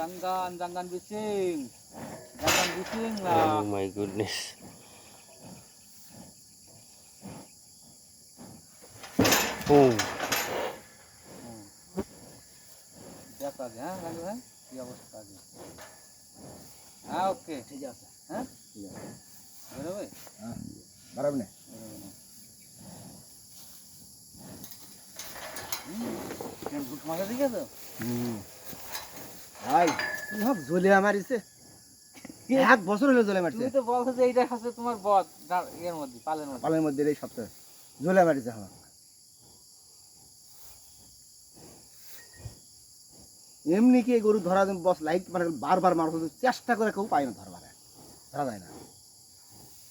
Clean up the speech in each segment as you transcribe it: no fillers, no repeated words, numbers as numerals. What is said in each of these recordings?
jangan bising. Jangan bising lah. Oh my goodness. Oh. Lihat aja, lanjut kan? Iya bos tadi. Oke. ঠিক আছে Hah? ঠিক আছে Bener হ্যাঁ বাড়াবে না yang masa tiga tuh. ভাই কি সব জ্বলে মারিছে এক বছর হলো জ্বলে মারছে তুমি তো বলছো যে এইটা হচ্ছে তোমার বদ এর মধ্যে পালের মধ্যে। পালের মধ্যে এই সপ্তাহে জ্বলে মারিছে আমার এমনি কি এই গরু ধরা বস লাইট মানে বারবার মারতে চেষ্টা করে কেউ পায় না ধরা যায় না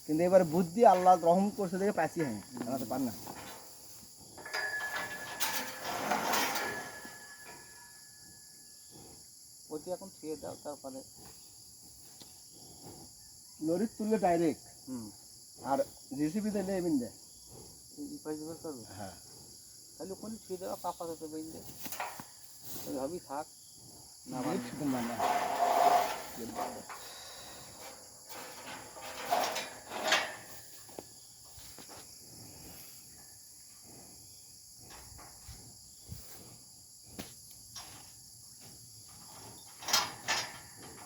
কিন্তু এবারে বুদ্ধি আল্লাহ রহম করছে দেখে পাইছি হ্যাঁ আমাদের পার না ওইটা এখন ছুঁয়ে দাও তারপরে লরি তুললে ডাইরেক্ট হুম আর জেসিবি দিলে এমনি দেয় এই পাইজ বের করবে হ্যাঁ তাহলে ওখানে ছুঁয়ে দেওয়া কাপা হতে বাইন্দে ওই ভাবি থাক না না